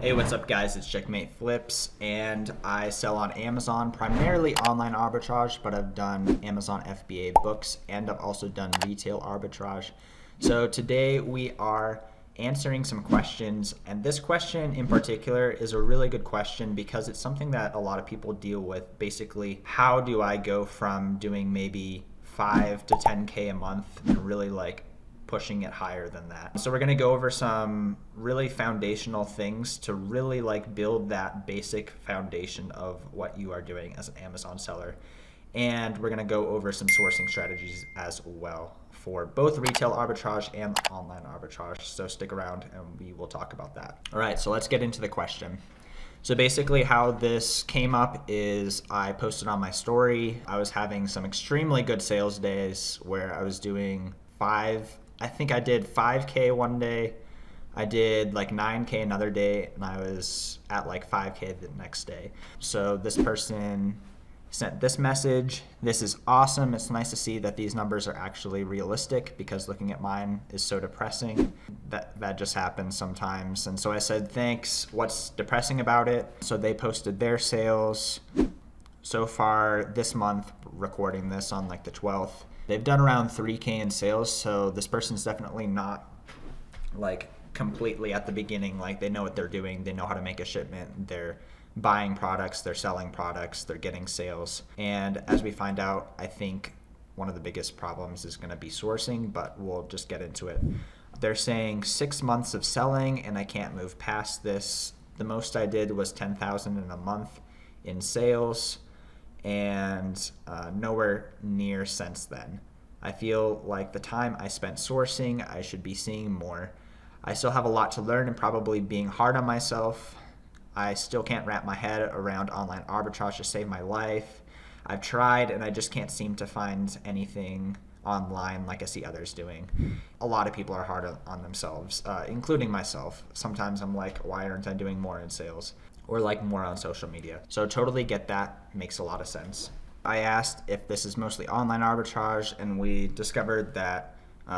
Hey, what's up guys, it's 𝗪cie_𝗰𝗶𝗹, and I sell on Amazon, primarily online arbitrage, but I've done Amazon FBA books, and I've also done retail arbitrage. So today we are answering some questions, and this question in particular is a really good question because it's something that a lot of people deal with. Basically, how do I go from doing maybe 5 to 10K a month and really pushing it higher than that? So we're going to go over some really foundational things to really build that basic foundation of what you are doing as an Amazon seller. And we're going to go over some sourcing strategies as well for both retail arbitrage and online arbitrage. So stick around and we will talk about that. All right, so let's get into the question. So basically how this came up is I posted on my story. I was having some extremely good sales days where I was doing I think I did 5K one day, I did 9K another day, and I was at 5K the next day. So this person sent this message: "This is awesome. It's nice to see that these numbers are actually realistic because looking at mine is so depressing." That just happens sometimes. And so I said, "Thanks. What's depressing about it?" So they posted their sales so far this month, recording this on the 12th. They've done around 3K in sales, so this person's definitely not completely at the beginning. They know what they're doing, they know how to make a shipment, they're buying products, they're selling products, they're getting sales. And as we find out, I think one of the biggest problems is going to be sourcing, but we'll just get into it. They're saying 6 months of selling and I can't move past this. The most I did was 10,000 in a month in sales, and nowhere near since then. I feel like the time I spent sourcing, I should be seeing more. I still have a lot to learn and probably being hard on myself. I still can't wrap my head around online arbitrage to save my life. I've tried and I just can't seem to find anything online like I see others doing. A lot of people are hard on themselves, including myself. Sometimes I'm like, why aren't I doing more in sales? Or more on social media. So totally get that, makes a lot of sense. I asked if this is mostly online arbitrage, and we discovered that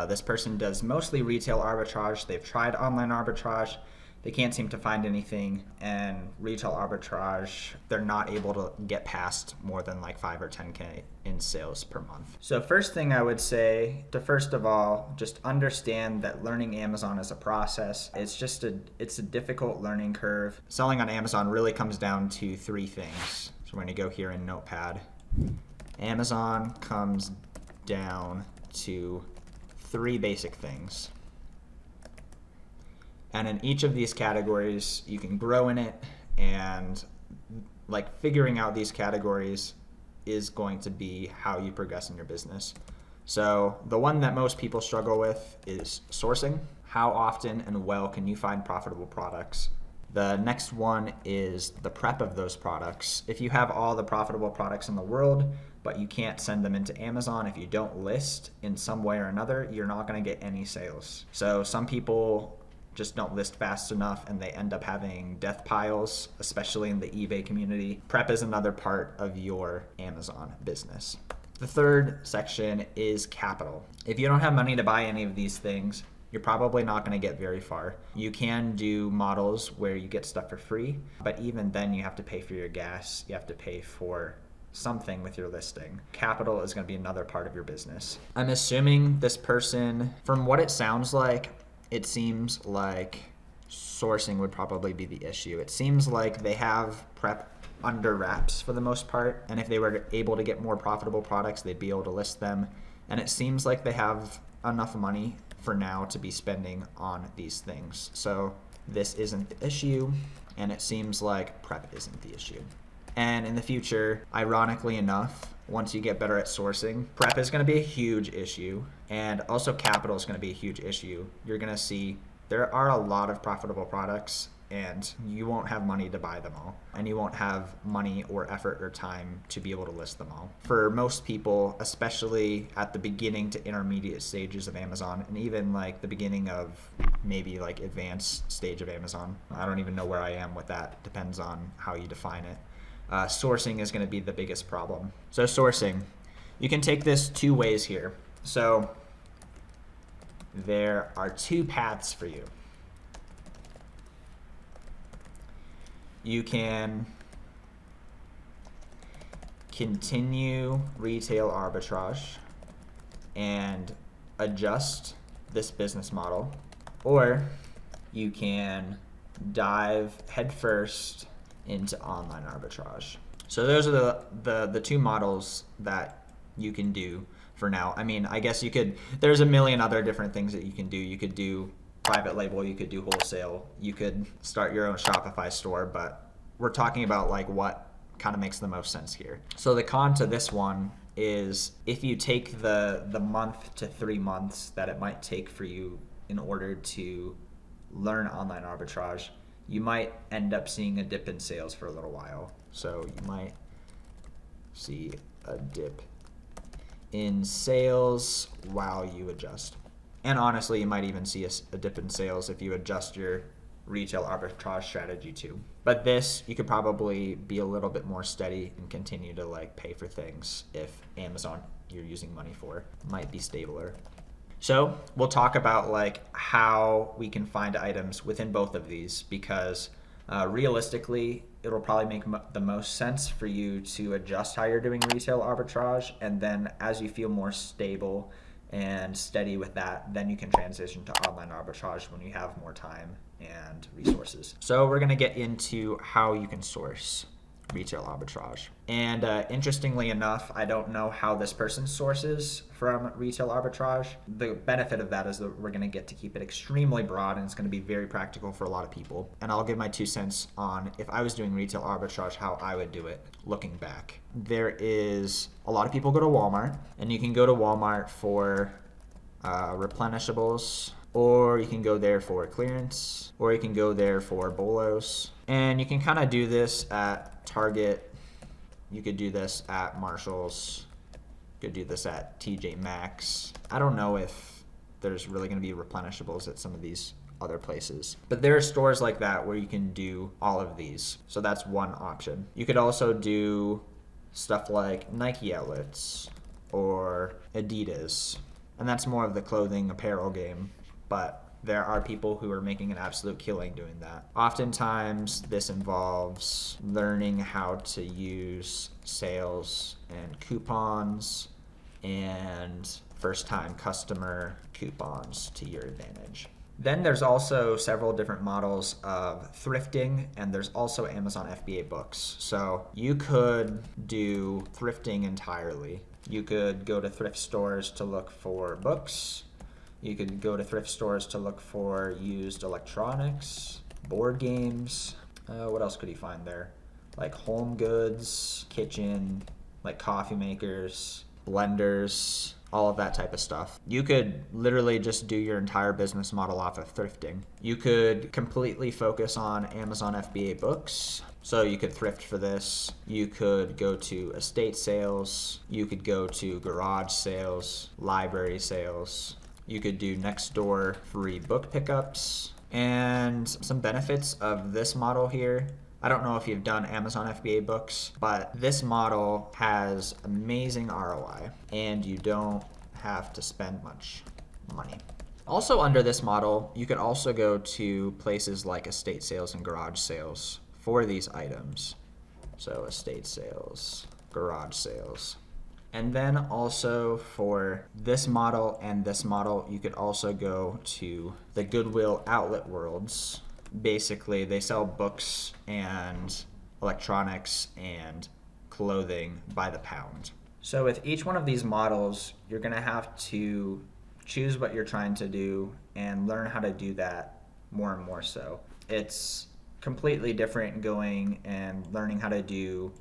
this person does mostly retail arbitrage. They've tried online arbitrage, they can't seem to find anything, and retail arbitrage, they're not able to get past more than 5 or 10K in sales per month. So first thing I would say to first of all, just understand that learning Amazon is a process. It's a difficult learning curve. Selling on Amazon really comes down to 3 things. So we're going to go here in Notepad. Amazon comes down to 3 basic things. And in each of these categories, you can grow in it, and figuring out these categories is going to be how you progress in your business. So the one that most people struggle with is sourcing. How often and well can you find profitable products? The next one is the prep of those products. If you have all the profitable products in the world, but you can't send them into Amazon, if you don't list in some way or another, you're not going to get any sales. So some people just don't list fast enough and they end up having death piles, especially in the eBay community. Prep is another part of your Amazon business. The third section is capital. If you don't have money to buy any of these things, you're probably not going to get very far. You can do models where you get stuff for free, but even then you have to pay for your gas, you have to pay for something with your listing. Capital is going to be another part of your business. I'm assuming this person, from what it sounds like, it seems like sourcing would probably be the issue. It seems like they have prep under wraps for the most part, and if they were able to get more profitable products, they'd be able to list them. And it seems like they have enough money for now to be spending on these things. So this isn't the issue, and it seems like prep isn't the issue. And in the future, ironically enough, once you get better at sourcing, prep is going to be a huge issue, and also capital is going to be a huge issue. You're going to see there are a lot of profitable products, and you won't have money to buy them all, and you won't have money or effort or time to be able to list them all. For most people, especially at the beginning to intermediate stages of Amazon, and even the beginning of maybe advanced stage of Amazon, I don't even know where I am with that, depends on how you define it. Sourcing is going to be the biggest problem. So sourcing, you can take this 2 ways here. So there are 2 paths for you. you can continue retail arbitrage and adjust this business model, or you can dive headfirst into online arbitrage. So those are the two models that you can do for now. I mean, I guess there's a million other different things that you can do. You could do private label, you could do wholesale, you could start your own Shopify store, but we're talking about like what kind of makes the most sense here. So the con to this one is if you take the month to 3 months that it might take for you in order to learn online arbitrage, you might end up seeing a dip in sales for a little while. So you might see a dip in sales while you adjust. And honestly, you might even see a dip in sales if you adjust your retail arbitrage strategy too. But this, you could probably be a little bit more steady and continue to like pay for things if Amazon you're using money for might be stabler. So we'll talk about like how we can find items within both of these, because realistically, it'll probably make the most sense for you to adjust how you're doing retail arbitrage, and then as you feel more stable and steady with that, then you can transition to online arbitrage when you have more time and resources. So we're going to get into how you can source retail arbitrage. And interestingly enough, I don't know how this person sources from retail arbitrage. The benefit of that is that we're going to get to keep it extremely broad, and it's going to be very practical for a lot of people. And I'll give my 2 cents on if I was doing retail arbitrage, how I would do it looking back. There is a lot of people go to Walmart, and you can go to Walmart for replenishables, or you can go there for clearance, or you can go there for bolos. And you can kind of do this at Target, you could do this at Marshall's, you could do this at TJ Maxx. I don't know if there's really going to be replenishables at some of these other places, but there are stores like that where you can do all of these. So that's one option. You could also do stuff like Nike outlets or Adidas, and that's more of the clothing apparel game, but there are people who are making an absolute killing doing that. Oftentimes, this involves learning how to use sales and coupons and first-time customer coupons to your advantage. Then there's also several different models of thrifting, and there's also Amazon FBA books. So you could do thrifting entirely. You could go to thrift stores to look for books. You could go to thrift stores to look for used electronics, board games. What else could you find there? Like home goods, kitchen, like coffee makers, blenders, all of that type of stuff. You could literally just do your entire business model off of thrifting. You could completely focus on Amazon FBA books. So you could thrift for this. You could go to estate sales. You could go to garage sales, library sales. You could do next door free book pickups. And some benefits of this model here, I don't know if you've done Amazon FBA books, but this model has amazing ROI and you don't have to spend much money. Also under this model, you could also go to places like estate sales and garage sales for these items. So estate sales, garage sales. And then also for this model and this model, you could also go to the Goodwill outlet worlds. Basically, they sell books and electronics and clothing by the pound. So with each one of these models, you're going to have to choose what you're trying to do and learn how to do that more and more so. It's completely different going and learning how to do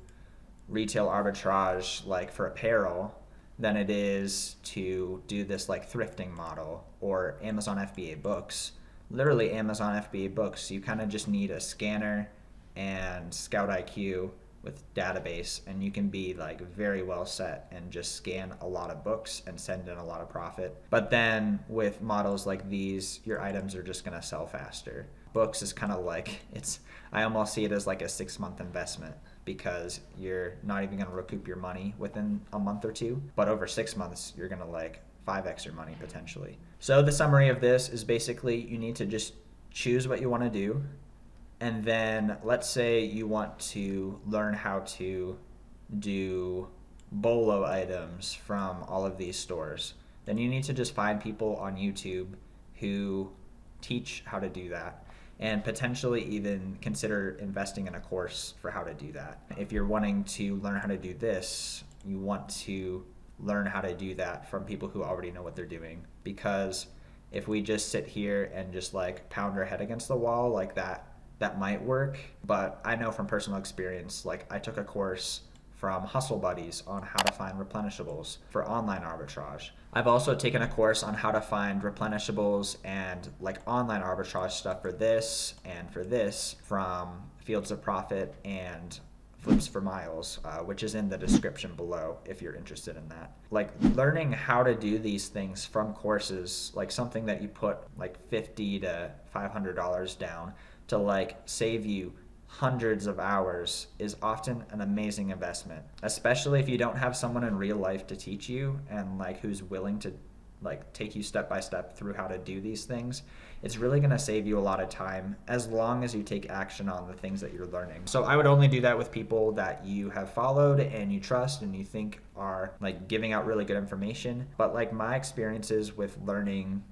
retail arbitrage like for apparel than it is to do this like thrifting model or Amazon FBA books. Literally Amazon FBA books, you kind of just need a scanner and 𝗬𝗏𝗏 with database, and you can be like very well set and just scan a lot of books and send in a lot of profit. But then with models like these, your items are just going to sell faster. Books is kind of like, I almost see it as like a 6-month investment, because you're not even going to recoup your money within a month or two, but over 6 months you're going to like 5x your money potentially. So the summary of this is basically you need to just choose what you want to do, And then let's say you want to learn how to do bolo items from all of these stores. Then you need to just find people on YouTube who teach how to do that, and potentially even consider investing in a course for how to do that. If you're wanting to learn how to do this, you want to learn how to do that from people who already know what they're doing. Because if we just sit here and just like pound our head against the wall like that, that might work. But I know from personal experience, like I took a course from Hustle Buddies on how to find replenishables for online arbitrage. I've also taken a course on how to find replenishables and like online arbitrage stuff for this and for this from Fields of Profit and Flips for Miles, which is in the description below if you're interested in that. Like learning how to do these things from courses, like something that you put like $50 to $500 down to like save you hundreds of hours, is often an amazing investment, especially if you don't have someone in real life to teach you and like who's willing to like take you step by step through how to do these things. It's really going to save you a lot of time as long as you take action on the things that you're learning. So I would only do that with people that you have followed and you trust and you think are like giving out really good information. But like my experiences with learning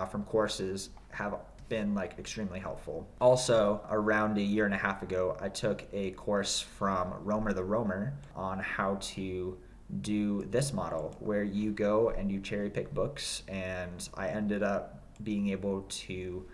from courses have been like extremely helpful. Also, around a year and a half ago, I took a course from 𝗰𝗲 on how to do this model where you go and you cherry pick books, and I ended up being able to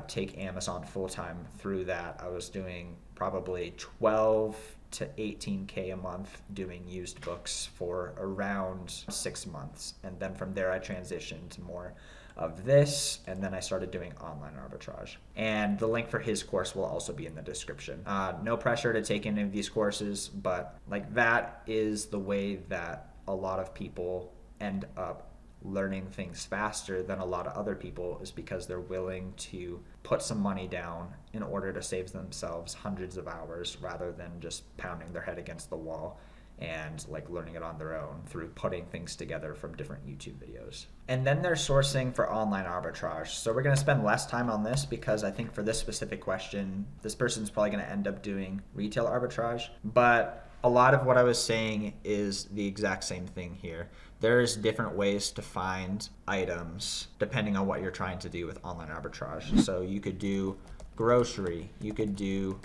take Amazon full-time through that. I was doing probably 12 to 18K a month doing used books for around 6 months, and then from there I transitioned to more of this, and then I started doing online arbitrage. And the link for his course will also be in the description. No pressure to take any of these courses, but like that is the way that a lot of people end up learning things faster than a lot of other people, is because they're willing to put some money down in order to save themselves hundreds of hours rather than just pounding their head against the wall and like learning it on their own through putting things together from different YouTube videos. And then there's sourcing for online arbitrage. So we're going to spend less time on this because I think for this specific question, this person's probably going to end up doing retail arbitrage. But a lot of what I was saying is the exact same thing here. There's different ways to find items depending on what you're trying to do with online arbitrage. So you could do grocery, you could do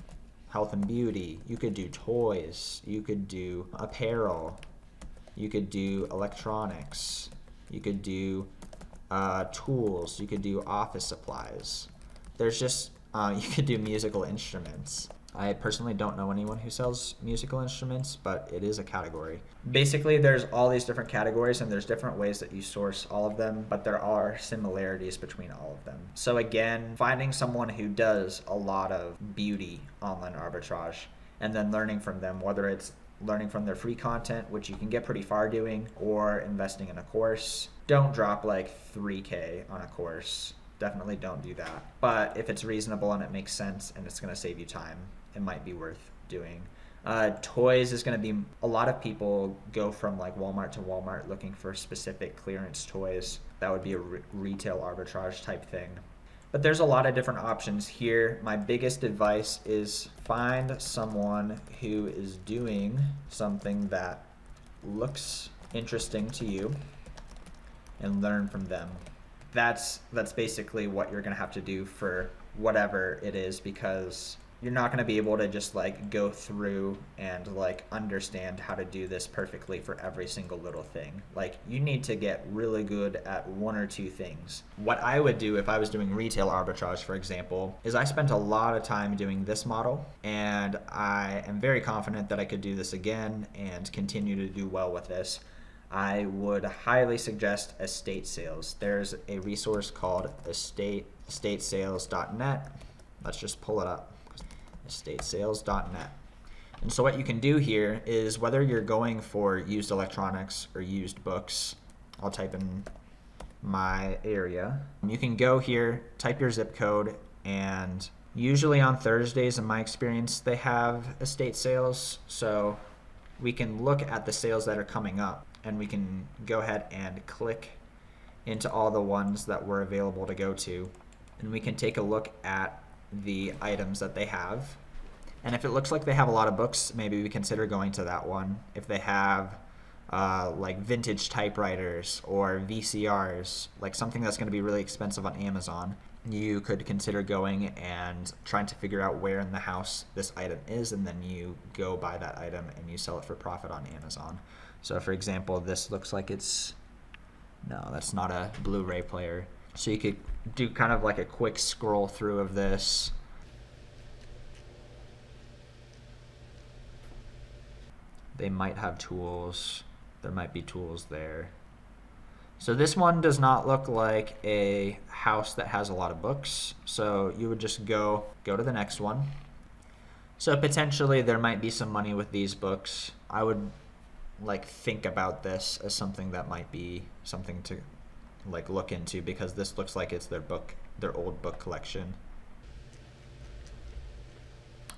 health and beauty, you could do toys, you could do apparel, you could do electronics, you could do tools, you could do office supplies. There's just, you could do musical instruments. I personally don't know anyone who sells musical instruments, but it is a category. Basically, there's all these different categories and there's different ways that you source all of them, but there are similarities between all of them. So again, finding someone who does a lot of beauty online arbitrage and then learning from them, whether it's learning from their free content, which you can get pretty far doing, or investing in a course. Don't drop like 3K on a course. Definitely don't do that. But if it's reasonable and it makes sense and it's going to save you time, it might be worth doing. Toys is going to be, a lot of people go from like Walmart to Walmart looking for specific clearance toys. That would be a retail arbitrage type thing. But there's a lot of different options here. My biggest advice is find someone who is doing something that looks interesting to you and learn from them. That's basically what you're going to have to do for whatever it is, because you're not going to be able to just like go through and like understand how to do this perfectly for every single little thing. Like you need to get really good at one or two things. What I would do if I was doing retail arbitrage, for example, is I spent a lot of time doing this model, and I am very confident that I could do this again and continue to do well with this. I would highly suggest estate sales. There's a resource called estatesales.net. Let's just pull it up. estatesales.net. And so what you can do here is, whether you're going for used electronics or used books, I'll type in my area. You can go here, type your zip code, and usually on Thursdays, in my experience, they have estate sales. So we can look at the sales that are coming up, and we can go ahead and click into all the ones that we're available to go to, and we can take a look at the items that they have. And if it looks like they have a lot of books, maybe we consider going to that one. If they have like vintage typewriters or VCRs, like something that's going to be really expensive on Amazon, you could consider going and trying to figure out where in the house this item is, and then you go buy that item and you sell it for profit on Amazon. So for example, this looks like it's, no, that's not a Blu-ray player. So you could do kind of like a quick scroll through of this. They might have tools. There might be tools there. So this one does not look like a house that has a lot of books. So you would just go to the next one. So potentially there might be some money with these books. I would like think about this as something that might be something to like look into, because this looks like it's their old book collection.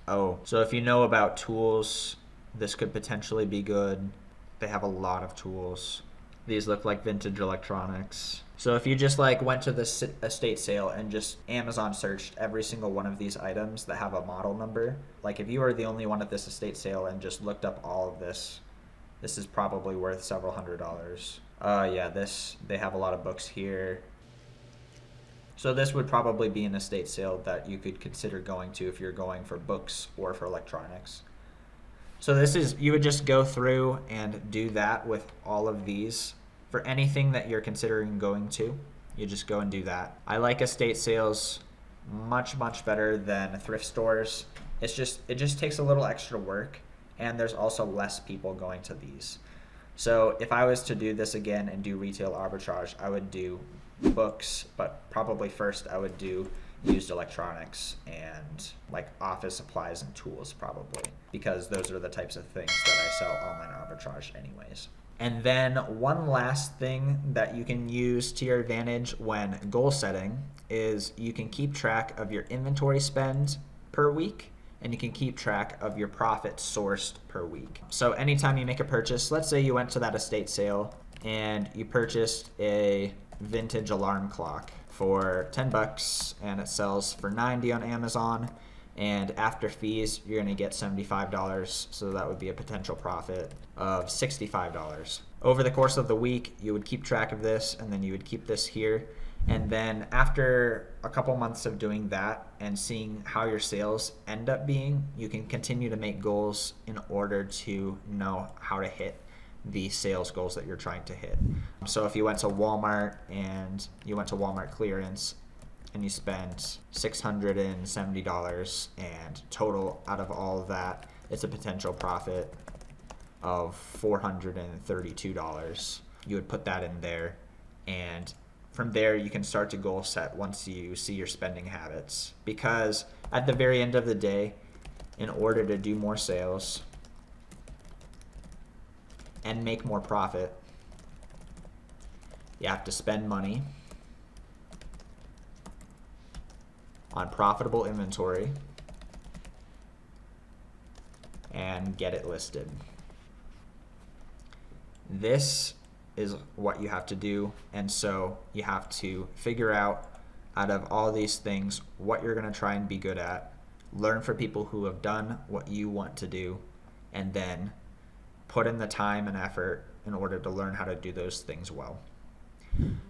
Oh, so if you know about tools, this could potentially be good. They have a lot of tools. These look like vintage electronics. So if you just like went to the estate sale and just Amazon searched every single one of these items that have a model number, like if you were the only one at this estate sale and just looked up all of this, this is probably worth several $100s. Yeah, they have a lot of books here. So this would probably be an estate sale that you could consider going to if you're going for books or for electronics. So this is, you would just go through and do that with all of these. For anything that you're considering going to, you just go and do that. I like estate sales much better than thrift stores. It just takes a little extra work, and there's also less people going to these. So if I was to do this again and do retail arbitrage, I would do books, but probably first I would do used electronics and like office supplies and tools, probably, because those are the types of things that I sell online arbitrage anyways. And then one last thing that you can use to your advantage when goal setting is you can keep track of your inventory spend per week, and you can keep track of your profit sourced per week. So anytime you make a purchase, let's say you went to that estate sale and you purchased a vintage alarm clock for 10 bucks and it sells for 90 on Amazon, and after fees you're going to get $75, so that would be a potential profit of $65. Over the course of the week you would keep track of this, and then you would keep this here, and then after a couple months of doing that and seeing how your sales end up being, you can continue to make goals in order to know how to hit the sales goals that you're trying to hit. So if you went to Walmart and you went to Walmart clearance and you spent $670, and total out of all of that, it's a potential profit of $432. You would put that in there, and from there you can start to goal set once you see your spending habits. Because at the very end of the day, in order to do more sales and make more profit, you have to spend money on profitable inventory and get it listed. This is what you have to do, and so you have to figure out of all these things what you're going to try and be good at, learn from people who have done what you want to do, and then put in the time and effort in order to learn how to do those things well.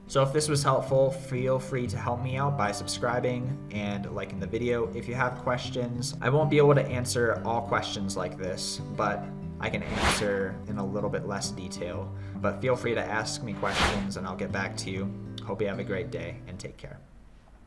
So if this was helpful, feel free to help me out by subscribing and liking the video. If you have questions, I won't be able to answer all questions like this, but I can answer in a little bit less detail. But feel free to ask me questions and I'll get back to you. Hope you have a great day and take care.